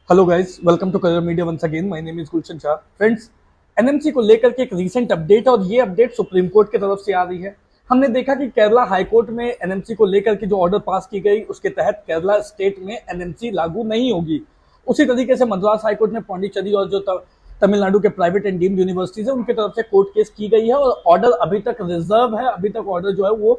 Hello guys, welcome to career media once again. My name is Gulshan Shah. Friends, NMC को लेकर के एक recent update है और ये अपडेट सुप्रीम कोर्ट की तरफ से आ रही है। हमने देखा कि केरला हाई कोर्ट में एनएमसी को लेकर के जो ऑर्डर पास की गई उसके तहत केरला स्टेट में एनएमसी लागू नहीं होगी। उसी तरीके से मद्रास हाई कोर्ट में पांडिचेरी और जो तमिलनाडु के प्राइवेट एंड डीम्ड यूनिवर्सिटीज है उनकी तरफ से कोर्ट केस की गई है और ऑर्डर अभी तक रिजर्व है। अभी तक ऑर्डर जो है वो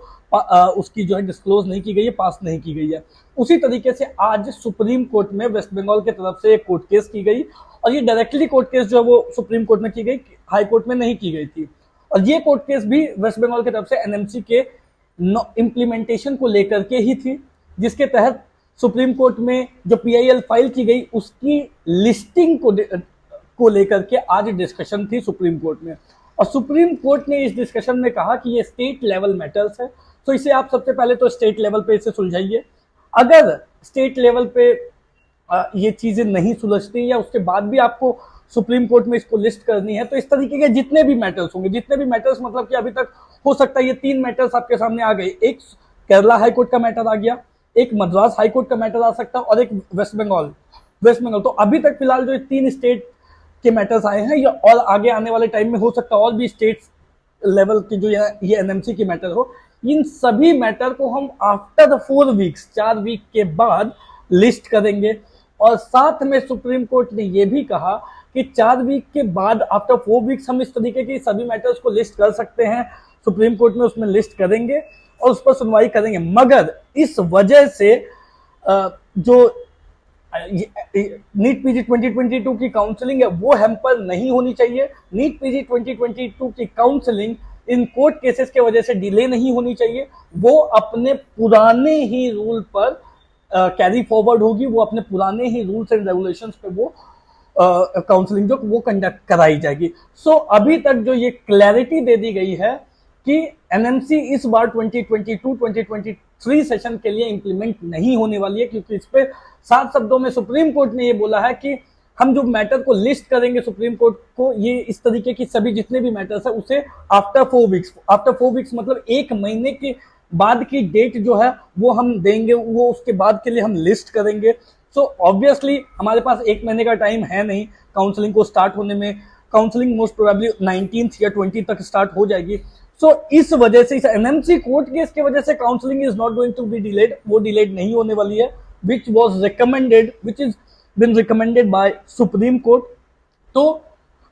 उसकी जो है डिस्क्लोज नहीं की गई है, पास नहीं की गई है। उसी तरीके से आज सुप्रीम कोर्ट में वेस्ट बंगाल की तरफ से एक कोर्ट केस की गई और ये डायरेक्टली कोर्ट केस जो है वो सुप्रीम कोर्ट में की गई, हाई कोर्ट में नहीं की गई थी। और ये कोर्ट केस भी वेस्ट बंगाल की तरफ से एनएमसी के इम्प्लीमेंटेशन को लेकर के ही थी, जिसके तहत सुप्रीम कोर्ट में जो पीआईएल फाइल की गई उसकी लिस्टिंग को लेकर के आज डिस्कशन थी सुप्रीम कोर्ट में। और सुप्रीम कोर्ट ने इस डिस्कशन में कहा कि ये स्टेट लेवल मैटर्स है, तो इसे आप सबसे पहले तो स्टेट लेवल पे इसे सुलझाइए। अगर स्टेट लेवल पे ये चीजें नहीं सुलझती या उसके बाद भी आपको सुप्रीम कोर्ट में इसको लिस्ट करनी है, तो इस तरीके के जितने भी मैटर्स होंगे, जितने भी मैटर्स मतलब कि अभी तक हो सकता है ये 3 मैटर्स आपके सामने आ गए। एक केरला हाई कोर्ट का मैटर आ गया, एक मद्रास हाई कोर्ट का मैटर आ सकता है और एक वेस्ट बंगाल। तो अभी तक फिलहाल जो 3 स्टेट के मैटर्स आए हैं, या और आगे आने वाले टाइम में हो सकता है और भी स्टेट लेवल की जो ये एनएमसी की मैटर हो। इन सभी मैटर को हम आफ्टर 4 वीक्स, 4 वीक के बाद लिस्ट करेंगे। और साथ में सुप्रीम कोर्ट ने यह भी कहा कि 4 वीक के बाद आफ्टर 4 वीक्स हम इस तरीके के सभी मैटर्स को लिस्ट कर सकते हैं। सुप्रीम कोर्ट में उसमें लिस्ट करेंगे और उस पर सुनवाई करेंगे, मगर इस वजह से जो नीट पीजी 2022 की काउंसलिंग है वो हैम्पर नहीं होनी चाहिए। नीट पीजी 2022 की काउंसलिंग इन कोर्ट केसेस के वजह से डिले नहीं होनी चाहिए। वो अपने पुराने ही रूल पर कैरी फॉरवर्ड होगी, वो अपने पुराने ही रूल्स एंड रेगुलेशंस पे वो काउंसलिंग जो वो कंडक्ट कराई जाएगी। सो अभी तक जो ये क्लैरिटी दे दी गई है कि एनएमसी इस बार 2022-2023 सेशन के लिए इंप्लीमेंट नहीं होने वाली है, क्योंकि इस पे सात शब्दों में सुप्रीम कोर्ट ने ये बोला है कि हम जो मैटर को लिस्ट करेंगे सुप्रीम कोर्ट को, ये इस तरीके की सभी जितने भी मैटर्स है उसे आफ्टर 4 वीक्स मतलब 1 महीने के बाद की डेट जो है वो हम देंगे, वो उसके बाद के लिए हम लिस्ट करेंगे। सो ऑब्वियसली हमारे पास 1 महीने का टाइम है नहीं काउंसलिंग को स्टार्ट होने में। काउंसलिंग मोस्ट प्रोबेबली 19 या 20 तक स्टार्ट हो जाएगी। सो इस वजह से, इस एनएमसी कोर्ट केस की वजह से counselling is not going to be delayed, वो डिलेड नहीं होने वाली है, which is been recommended by supreme court. तो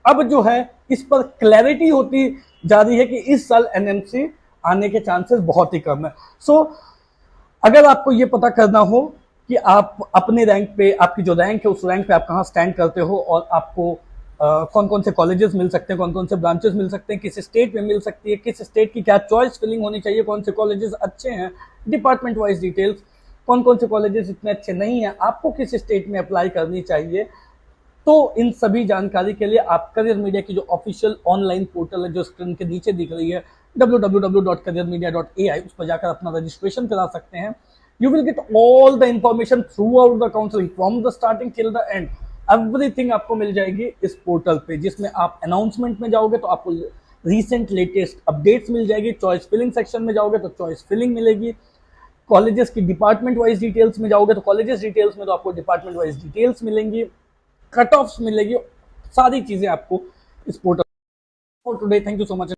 अब जो है इस पर क्लैरिटी होती जा रही है कि इस साल एनएमसी आने के चांसेस बहुत ही कम है। सो अगर आपको ये पता करना हो कि आप अपने रैंक पे, आपकी जो रैंक है उस रैंक पे आप कहाँ स्टैंड करते हो और आपको कौन कौन से कॉलेजेस मिल सकते हैं, कौन कौन से ब्रांचेस मिल सकते हैं, किस स्टेट में मिल सकती है, किस स्टेट की क्या चॉइस फिलिंग होनी चाहिए, कौन से कॉलेजेस अच्छे हैं, डिपार्टमेंट वाइज डिटेल्स, कौन कौन से कॉलेजेस इतने अच्छे नहीं हैं, आपको किस स्टेट में अप्लाई करनी चाहिए, तो इन सभी जानकारी के लिए आप करियर मीडिया की जो ऑफिशियल ऑनलाइन पोर्टल है जो स्क्रीन के नीचे दिख रही है www.careermedia.ai, उस पर जाकर अपना रजिस्ट्रेशन करा सकते हैं। You will get all the information through out the counselling from the starting till the end. Everything आपको मिल जाएगी इस पोर्टल पे, जिसमें आप अनाउंसमेंट में जाओगे तो आपको रिसेंट लेटेस्ट अपडेट्स मिल जाएगी। चॉइस फिलिंग सेक्शन में जाओगे तो चॉइस फिलिंग मिलेगी। कॉलेजेस की डिपार्टमेंट वाइज डिटेल्स में जाओगे तो कॉलेजेस डिटेल्स में तो आपको डिपार्टमेंट वाइज डिटेल्स मिलेंगी, कट ऑफ्स मिलेगी, सारी चीजें आपको इस portal. For today, thank you so much.